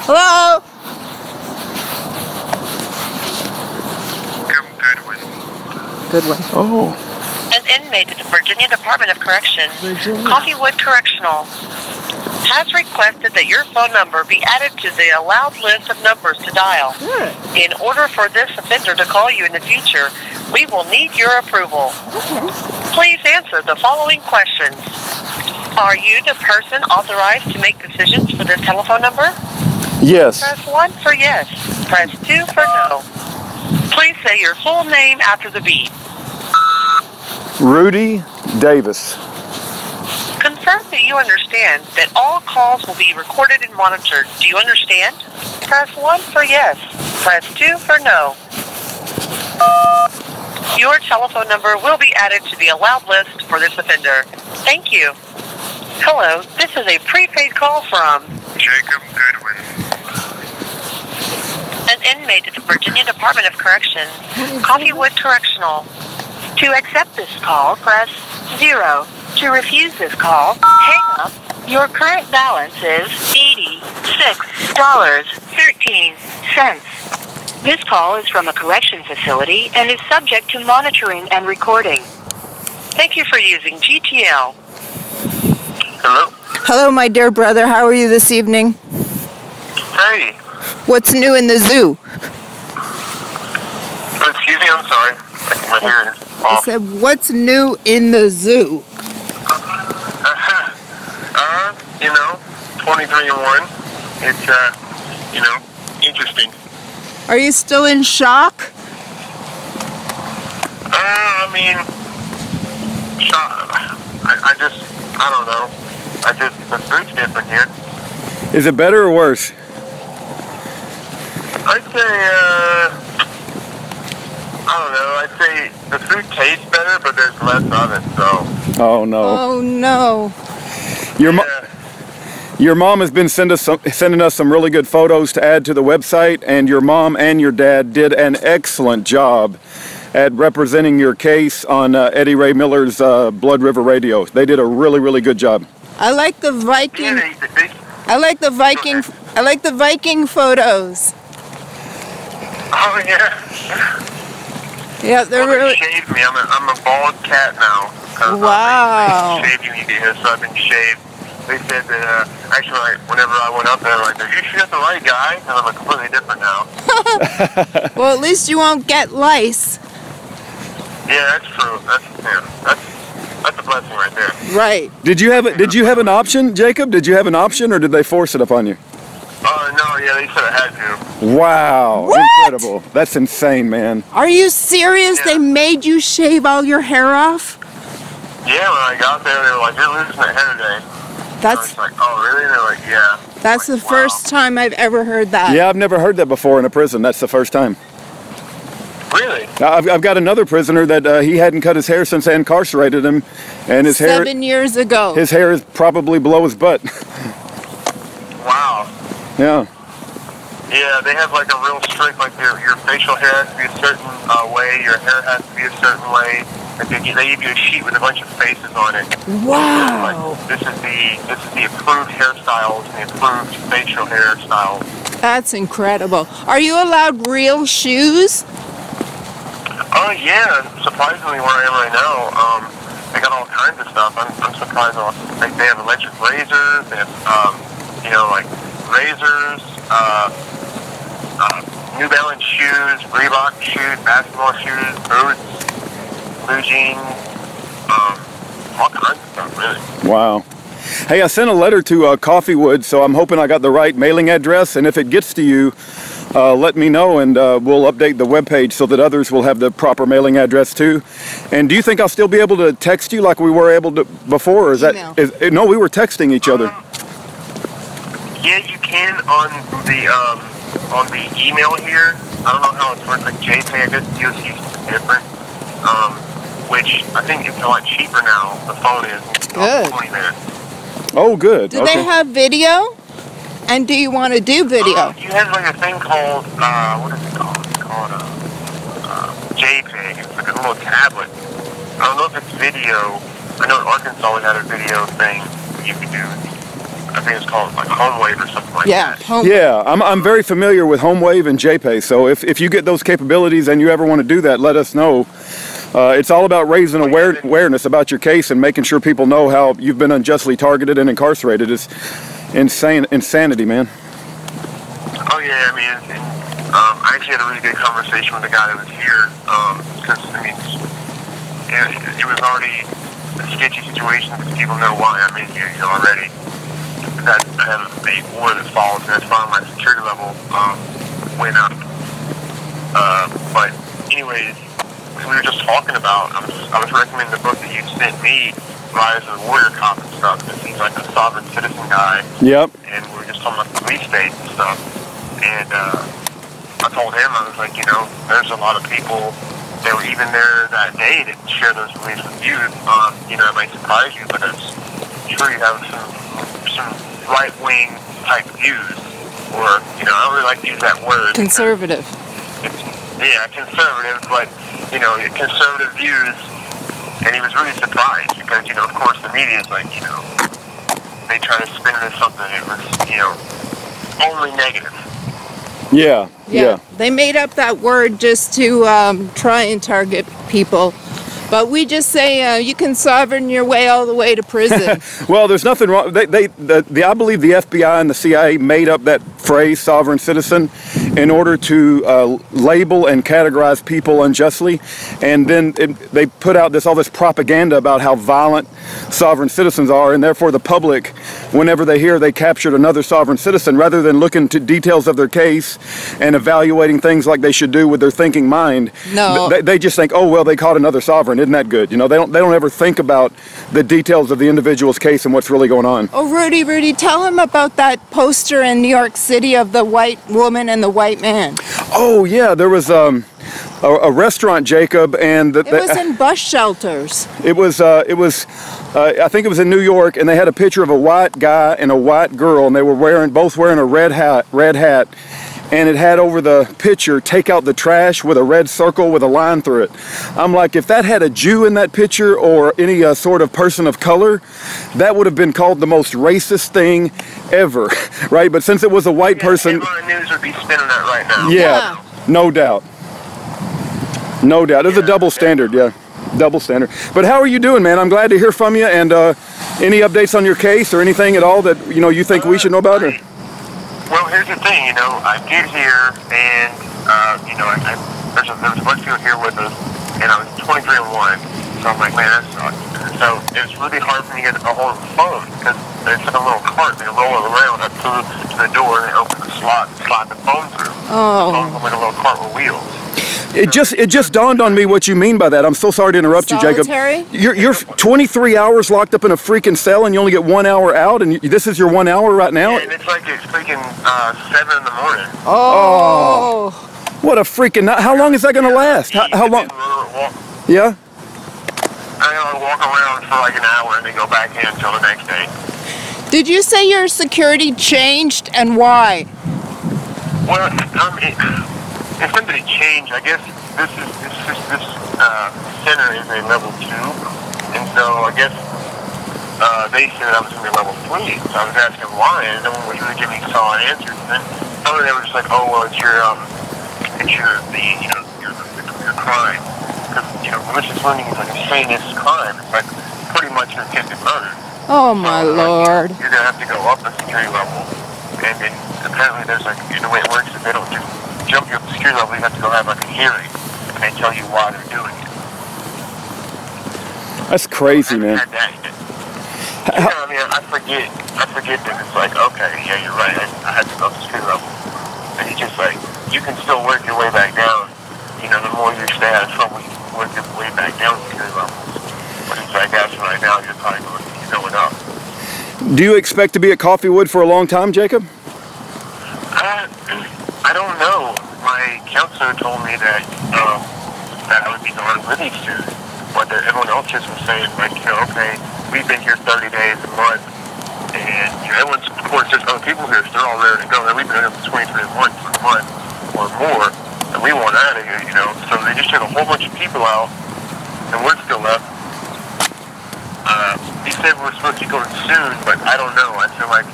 Hello? Goodwin. Oh. An inmate at the Virginia Department of Corrections, Coffeewood Correctional, has requested that your phone number be added to the allowed list of numbers to dial. Good. In order for this offender to call you in the future, we will need your approval. Okay. Please answer the following questions. Are you the person authorized to make decisions for this telephone number? Yes. Press 1 for yes. Press 2 for no. Please say your full name after the beep. Rudy Davis. Confirm that you understand that all calls will be recorded and monitored. Do you understand? Press 1 for yes. Press 2 for no. Your telephone number will be added to the allowed list for this offender. Thank you. Hello, this is a prepaid call from Jacob Goodwin. an inmate at the Virginia Department of Corrections, Coffeewood Correctional. To accept this call, press 0. To refuse this call, hang up. Your current balance is $86.13. This call is from a correction facility and is subject to monitoring and recording. Thank you for using GTL. Hello? Hello, my dear brother. How are you this evening? Hey. What's new in the zoo? Excuse me, I'm sorry. My hearing is I off. said, what's new in the zoo? You know, 23 and 1. It's, you know, interesting. Are you still in shock? I mean, I don't know. The food's different here. Is it better or worse? I'd say, I don't know. I'd say the food tastes better, but there's less of it, so. Oh no. Oh, no. Your mom has been sending us some really good photos to add to the website, and your mom and your dad did an excellent job at representing your case on Eddie Ray Miller's Blood River Radio. They did a really, really good job. I like the Viking. Yeah, I like the Viking. I like the Viking photos. oh, yeah. Yeah, they're Well, really. they shaved me. I'm a bald cat now. Wow. They shaved me here, so I've been shaved. They said that, actually, whenever I went up there, like, are you sure that's the right guy? And I'm completely different now. Well, at least you won't get lice. Yeah, that's true. That's a blessing right there. Right. Did you have an option, Jacob? Did you have an option, or did they force it upon you? No, yeah, they said I had to. Wow. What? Incredible. That's insane, man. Are you serious? Yeah. They made you shave all your hair off? Yeah, when I got there, they were like, you're losing that hair today. I That's was like, oh, really? And they're like, yeah. that's the Like, wow. first time I've ever heard that. Yeah, I've never heard that before in a prison. That's the first time. Really? I've got another prisoner that he hadn't cut his hair since they incarcerated him, and his 7 years ago. his hair is probably below his butt. Wow. Yeah. Yeah, they have like a real strict, like your facial hair has to be a certain way, your hair has to be a certain way. Like they give you a sheet with a bunch of faces on it. Wow. Like, this is the approved hairstyles and the approved facial hairstyles. That's incredible. Are you allowed real shoes? Oh yeah, surprisingly where I am right now, they got all kinds of stuff. I'm surprised. Like they have electric razors, they have you know, like razors, New Balance shoes, Reebok shoes, basketball shoes, boots, blue jeans, all kinds of stuff, really. Wow. Hey, I sent a letter to Coffeewood, so I'm hoping I got the right mailing address, and if it gets to you, let me know, and we'll update the webpage so that others will have the proper mailing address too. And do you think I'll still be able to text you like we were able to before, or is Email. no, we were texting each other. Yeah, you can on the email here. I don't know how it works, like JPEG, I guess DOC is different. Which I think it's a lot cheaper now. The phone is. Good. 20 minutes. Oh, good. Do they have video? And do you want to do video? You have like a thing called, what is it called? It's called JPEG. It's like a little tablet. I don't know if it's video. I know in Arkansas we had a video thing you could do. I think it's called like HomeWave or something like Yeah, that. Yeah, I'm very familiar with HomeWave and JPay, so if you get those capabilities and you ever want to do that, let us know. It's all about raising awareness about your case and making sure people know how you've been unjustly targeted and incarcerated. It's insanity, man. Oh yeah, I mean, I actually had a really good conversation with the guy that was here, because, I mean, it was already a sketchy situation because people know why I'm in here, already. That I have a war that follows, and that's why my security level went up. But anyways, we were just talking about, I was recommending the book that you sent me, Rise of the Warrior Cop and stuff. It seems like a sovereign citizen guy. Yep. And we were just talking about police states and stuff. And I told him, I was like, there's a lot of people that were even there that day that share those beliefs with you. It might surprise you, but it's true. You have some right-wing type views, or I don't really like to use that word. conservative. Yeah, conservative, but conservative views. And he was really surprised because of course the media is like they try to spin it as something. It was only negative. Yeah. They made up that word just to try and target people. But we just say you can sovereign your way all the way to prison. Well, there's nothing wrong. I believe the FBI and the CIA made up that phrase, sovereign citizen, in order to label and categorize people unjustly. And then they put out all this propaganda about how violent sovereign citizens are, and therefore the public, whenever they hear they captured another sovereign citizen, rather than looking to details of their case and evaluating things like they should do with their thinking mind, they just think, oh well, they caught another sovereign. Isn't that good? They don't ever think about the details of the individual's case and what's really going on. Oh, Rudy, tell him about that poster in New York City of the white woman and the white man. Oh yeah, there was a restaurant, Jacob, and it was in bus shelters. It was I think it was in New York, and they had a picture of a white guy and a white girl, and they were both wearing a red hat, and it had over the picture, "Take out the trash," with a red circle with a line through it. I'm like, if that had a Jew in that picture or any sort of person of color, that would have been called the most racist thing ever, right? But since it was a white person, News would be spinning that right now. Yeah, no doubt. No doubt. It's a double standard, yeah. Double standard. But how are you doing, man? I'm glad to hear from you. And any updates on your case or anything at all that you think we should know about? Or? Well, here's the thing. I get here, and there was a bunch of people here with us, and I was 23 and 1. So I'm like, man, that sucks. So it was really hard for me to get a hold of the phone because they took a little cart, they roll it around up to the door, and they open the slot and slide the phone through. Oh. So it's like a little cart with wheels. It just dawned on me what you mean by that. I'm so sorry to interrupt you, Jacob. You're 23 hours locked up in a freaking cell, and you only get 1 hour out, and this is your 1 hour right now? Yeah, and it's like it's freaking 7 in the morning. Oh. What a freaking... How long is that going to last? How long? Yeah? I walk around for like an hour, and then go back in until the next day. Did you say your security changed, and why? Well, if somebody changed, I guess this center is a level 2, and so I guess they said I was going to be level 3. So I was asking why, and no one was really giving me solid answers. And then some of them were just like, "Oh, well, it's your crime." Because malicious lending is like a heinous crime. It's like pretty much an attempted murder. Oh my Lord! You're gonna have to go up a security level, and then apparently there's like the way it works is they don't just jump you up the security level. You have to go have like a hearing, and they tell you why they're doing it. That's crazy, man. I forget that it's like, okay, yeah, you're right. I had to go up the security level, and it's just like you can still work your way back down. The more you stay out of trouble, you can work your way back down the security levels. But it's like as right now, you're probably going up. Do you expect to be at Coffeewood for a long time, Jacob? I don't know. My counselor told me that I would be gone really soon. But everyone else just was saying, like, okay, we've been here 30 days, a month, and everyone's, of course, there's other people here, so they're all ready to go. And we've been here for 23 months for a month or more, and we want out of here, So they just took a whole bunch of people out, and we're still left. He said we're supposed to be going soon, but I don't know. I feel like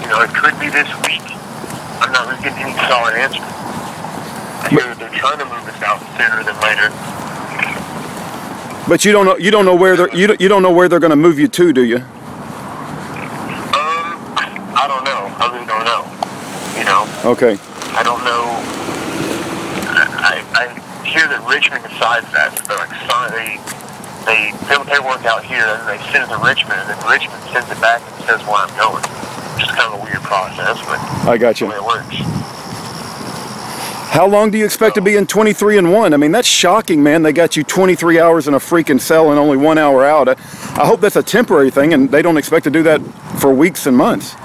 You know, it could be this week. I'm not really getting any solid answer. I hear that they're trying to move us out sooner than later. But you don't know where they're going to move you to, do you? I don't know. I really don't know. You know. Okay. I don't know. I hear that Richmond decides that. So they're like, they fill the paperwork out here, and then they send it to Richmond, and then Richmond sends it back and says where I'm going. Just kind of a weird process, but I got you. That's the way it works. How long do you expect to be in 23-1? I mean, that's shocking, man. They got you 23 hours in a freaking cell and only 1 hour out. I hope that's a temporary thing, and they don't expect to do that for weeks and months.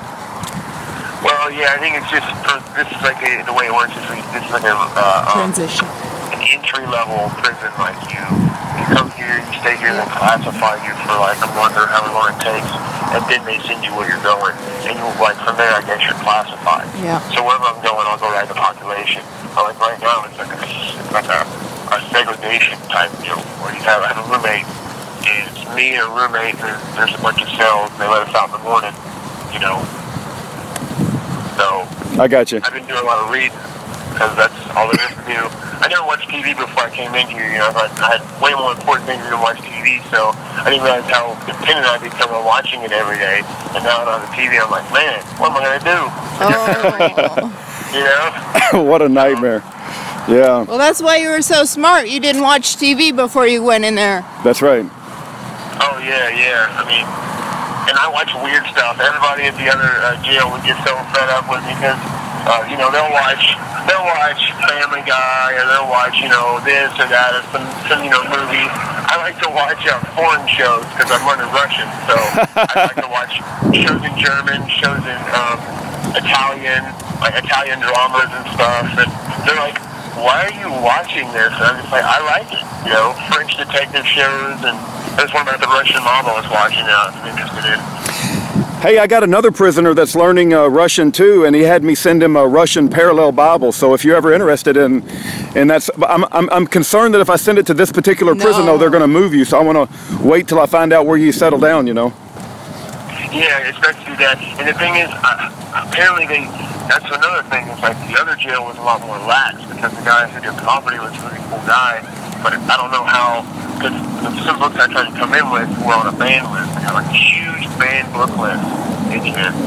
Well, yeah, I think it's just, this is like the way it works. This is like a transition. An entry-level prison. Like you come here, you stay here, they classify you for like a month or however long it takes, and then they send you where you're going. And you, like, from there, I guess you're classified. Yeah. So wherever I'm going, I'll go right to population. But like right now, it's like a segregation type deal where you have a roommate, and it's me and a roommate, and there's a bunch of cells, and they let us out in the morning, you know. So I got you. I've been doing a lot of reading because that's all there is to do. I never watched TV before I came in here. You know, I had way more important things than watch TV, so I didn't realize how dependent I'd become on watching it every day. And now on the TV, I'm like, man, what am I gonna do? Oh. You know? What a nightmare. Yeah. Well, that's why you were so smart. You didn't watch TV before you went in there. That's right. Oh yeah. I mean, and I watch weird stuff. Everybody at the other jail would get so fed up with me because, you know, they'll watch Family Guy, or they'll watch, you know, this or that, or some you know, movie. I like to watch foreign shows because I'm learning Russian, so I like to watch shows in German, shows in Italian, like Italian dramas and stuff. And they're like, why are you watching this? And I'm just like, I like it. You know, French detective shows, and there's one about the Russian mob I was watching that I'm interested in. Hey, I got another prisoner that's learning Russian too, and he had me send him a Russian parallel Bible. So if you're ever interested in that's, I'm concerned that if I send it to this particular prison, though, they're going to move you. So I want to wait till I find out where you settle down. You know. Yeah, it's best to do that. And the thing is, apparently that's another thing. It's like the other jail was a lot more lax because the guy who did property was a really cool guy. But I don't know how, because some books I tried to come in with were on a ban list. They had like a huge ban book list.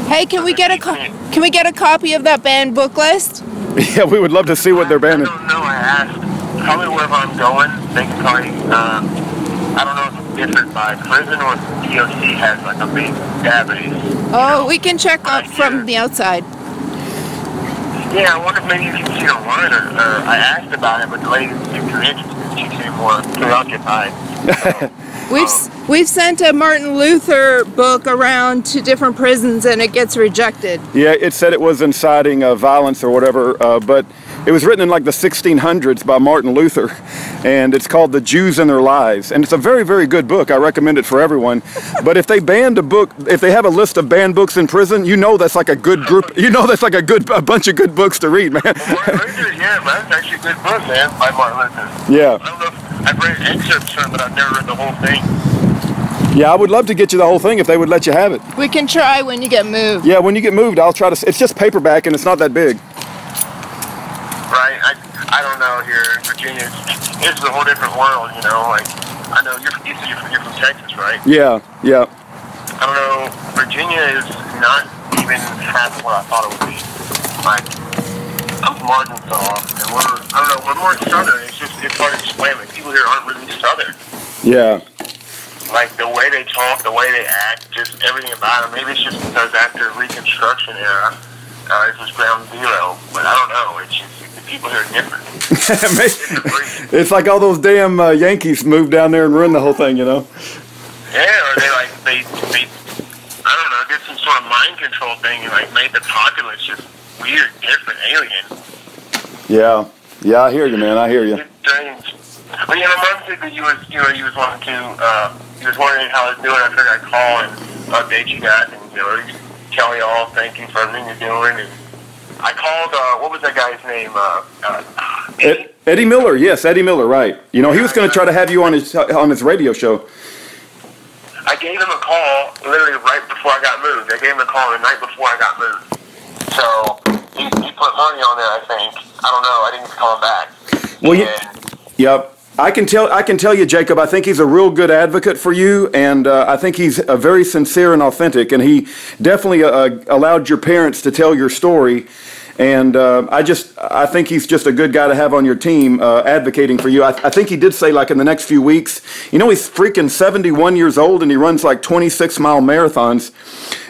Hey, can we get a copy of that banned book list? Yeah, we would love to see what they're banning. I don't know. I asked. Probably wherever I'm going, they can probably. I don't know if it's different by prison or if the DOC has like a big database. Oh, we can check up from the outside. Yeah, I wonder if maybe you can see it online, or I asked about it, but the lady didn't seem too interested. She seemed more preoccupied. We've sent a Martin Luther book around to different prisons, and it gets rejected. Yeah, it said it was inciting violence or whatever, but it was written in like the 1600s by Martin Luther, and it's called The Jews and Their Lies, and it's a very, very good book. I recommend it for everyone. But if they banned a book, if they have a list of banned books in prison, you know that's like a good group. You know that's like a bunch of good books to read, man. Martin Luther, yeah, man, that's actually a good book, man, by Martin Luther. Yeah. I don't know if I've read excerpts from it, but I've never read the whole thing. Yeah, I would love to get you the whole thing if they would let you have it. We can try when you get moved. Yeah, when you get moved, I'll try to. It's just paperback and it's not that big. Right. I don't know here in Virginia. It's a whole different world, you know. Like, I know you're from Texas, right? Yeah. I don't know. Virginia is not even half of what I thought it would be. Like, I'm from Arkansas, and we're more southern. It's hard to explain. Like, people here aren't really southern. Yeah. Like, the way they talk, the way they act, just everything about them. Maybe it's just because after Reconstruction era, it's just ground zero. But I don't know. It's just, the people here are different. It's like all those damn Yankees moved down there and ruined the whole thing, you know? Yeah, or they I don't know, did some sort of mind control thing and like made the populace just weird, different, alien. Yeah, I hear you, man. I hear you. It's strange. But yeah, my mom said that you was wanting to, he was wondering how I was doing. I figured I'd call and update you guys and, you know, tell you all thank you for everything you're doing. And I called, what was that guy's name? Eddie Miller. Yes, Eddie Miller. Right. You know, he was going to try to have you on his radio show. I gave him a call literally right before I got moved. I gave him a call the night before I got moved. So he put money on there, I think. I don't know. I didn't call him back. Well, yep. I can tell you, Jacob, I think he's a real good advocate for you, and I think he's very sincere and authentic, and he definitely allowed your parents to tell your story, and I think he's just a good guy to have on your team advocating for you. I think he did say, like, in the next few weeks, you know, he's freaking 71 years old, and he runs like 26-mile marathons.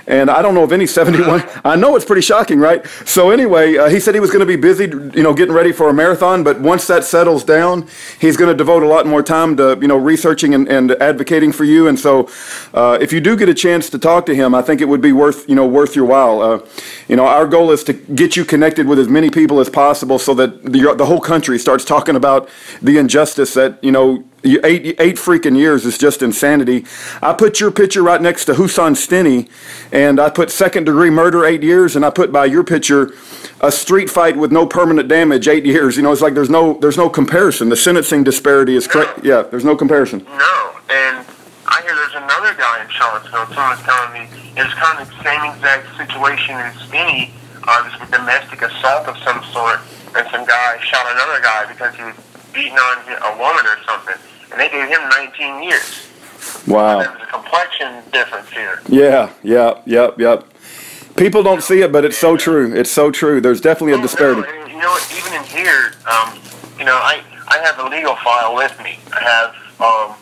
And I don't know of any 71. I know it's pretty shocking, right? So anyway, he said he was going to be busy, you know, getting ready for a marathon. But once that settles down, he's going to devote a lot more time to, you know, researching and advocating for you. And so, if you do get a chance to talk to him, I think it would be worth your while. You know, our goal is to get you connected with as many people as possible, so that the whole country starts talking about the injustice that, you know, eight freaking years is just insanity. I put your picture right next to Husan Stinney, and I put second-degree murder 8 years, and I put by your picture a street fight with no permanent damage 8 years. You know, it's like there's no comparison. The sentencing disparity is correct. Yeah, there's no comparison. No, and I hear there's another guy in Charlottesville. Someone's telling me it was kind of the same exact situation as Stinney. This was domestic assault of some sort, and some guy shot another guy because he was beating on a woman or something. And they gave him 19 years. Wow. And there's a complexion difference here. Yep. People don't see it, but it's so true. It's so true. There's definitely a disparity. No, and you know what? Even in here, you know, I have a legal file with me. I have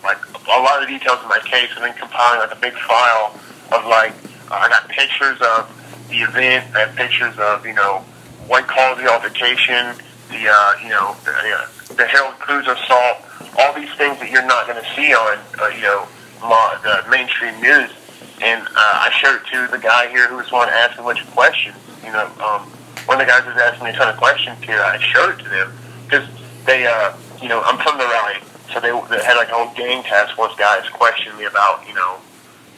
like a lot of details of my case. I've been compiling like a big file of like I got pictures of the event. I have pictures of, you know, what caused the altercation. The Harold Cruz assault. All these things that you're not going to see on, the mainstream news. And I showed it to the guy here who was wanting to ask me a bunch of questions. You know, one of the guys was asking me a ton of questions here. I showed it to them because they, I'm from the rally, so they had like a whole gang task force guys questioning me about, you know,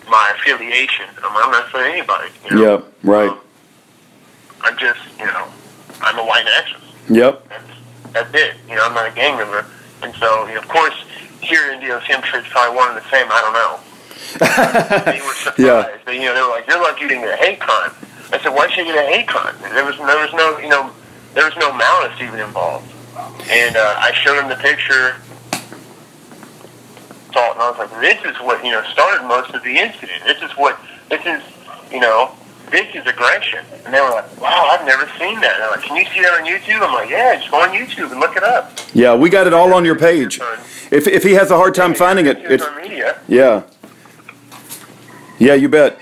my affiliation. I'm not for anybody. You know? Yep, right. I'm just, you know, I'm a white nationalist. Yep. That's it. You know, I'm not a gang member. And so, you know, of course, here in DOC, I'm sure it's probably one and the same. I don't know. They were surprised. Yeah. They were like, "You're lucky you didn't get a hate crime." I said, "Why should you get a hate crime?" There was no malice even involved. And I showed him the picture, and I was like, "This is what started most of the incident. This is aggression." And they were like, "Wow, I've never seen that." And they're like, "Can you see that on YouTube?" I'm like, "Yeah, just go on YouTube and look it up." Yeah, we got it all on your page. If he has a hard time finding it, it's media. Yeah, you bet.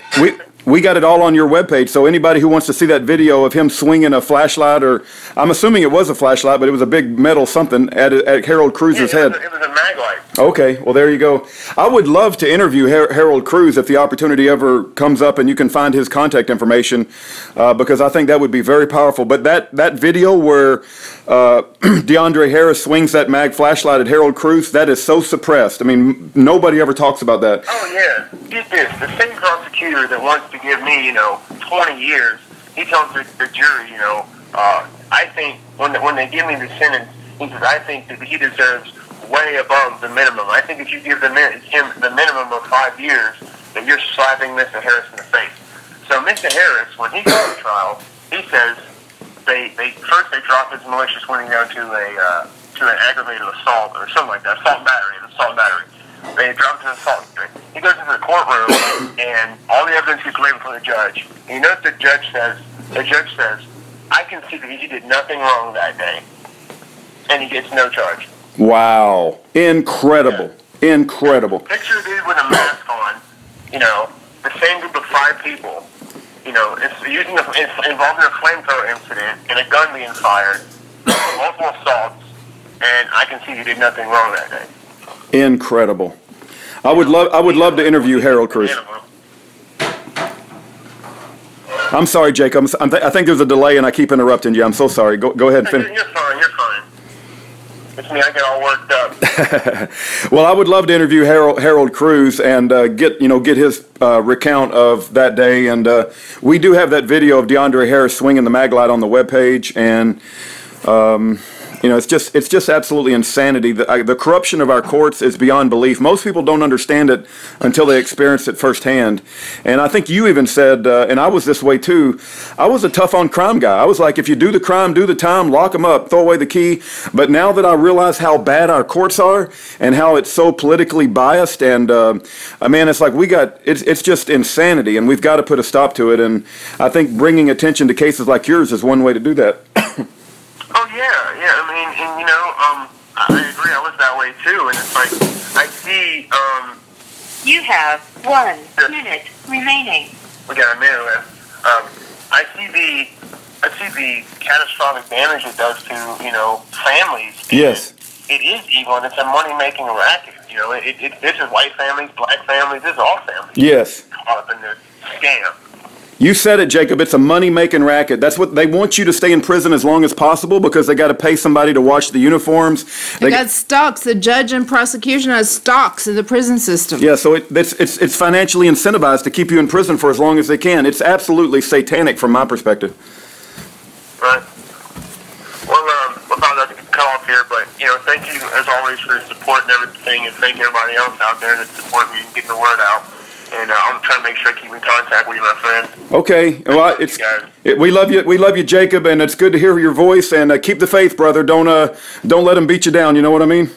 We got it all on your webpage, so anybody who wants to see that video of him swinging a flashlight, or I'm assuming it was a flashlight, but it was a big metal something at Harold Cruz's head. It was a mag light. Okay, well there you go. I would love to interview Harold Cruz if the opportunity ever comes up and you can find his contact information, because I think that would be very powerful. But that video where DeAndre Harris swings that mag flashlight at Harold Cruz, that is so suppressed. I mean, nobody ever talks about that. Oh yeah, get this. The same prosecutor that wants to give me, 20 years, he tells the jury, I think when they give me the sentence, he says, I think that he deserves way above the minimum. I think if you give him the minimum of 5 years, that you're slapping Mr. Harris in the face. So Mr. Harris, when he goes to trial, he says they drop his malicious winning down to an aggravated assault or something like that, assault battery. They drop to the assault. He goes into the courtroom, and all the evidence is laid before the judge. And you know what the judge says? The judge says, I can see that he did nothing wrong that day, and he gets no charge. Wow. Incredible. Yeah. Incredible. Picture a dude with a mask on, the same group of 5 people, it's involved in a flamethrower incident and a gun being fired, multiple assaults, and I can see he did nothing wrong that day. Incredible. I would love to interview Harold Cruz. I'm sorry, Jacob. I think there's a delay and I keep interrupting you. I'm so sorry. Go ahead and finish. You're fine. It's me. I get all worked up. Well, I would love to interview Harold Cruz and get his recount of that day. And we do have that video of DeAndre Harris swinging the mag light on the webpage. And You know, it's just absolutely insanity. The corruption of our courts is beyond belief. Most people don't understand it until they experience it firsthand. And I think you even said, and I was this way too, I was a tough on crime guy. I was like, if you do the crime, do the time, lock them up, throw away the key. But now that I realize how bad our courts are and how it's so politically biased, and man, it's like it's just insanity, and we've got to put a stop to it. And I think bringing attention to cases like yours is one way to do that. Oh yeah. I mean, and you know, I agree. I was that way too, and it's like I see. You have 1 minute remaining. We got a minute left. I see the catastrophic damage it does to families. Yes. It is evil, and it's a money-making racket. You know, this is white families, black families, this is all families. Yes. Caught up in this scam. You said it, Jacob. It's a money-making racket. That's what they want you to stay in prison as long as possible because they got to pay somebody to wash the uniforms. They got stocks. The judge and prosecution has stocks in the prison system. Yeah, so it's financially incentivized to keep you in prison for as long as they can. It's absolutely satanic from my perspective. Right. Well, we're about to cut off here, but thank you as always for your support and everything, and thank everybody else out there that support me and getting the word out. And I'm trying to make sure I keep in contact with you, my friend. Okay. Well, we love you. We love you, Jacob, and it's good to hear your voice. And keep the faith, brother. Don't let them beat you down. You know what I mean?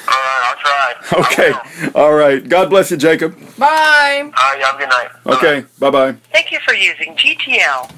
All right, I'll try. Okay. All right. God bless you, Jacob. Bye. All right. You have a good night. Okay. Bye-bye. Thank you for using GTL.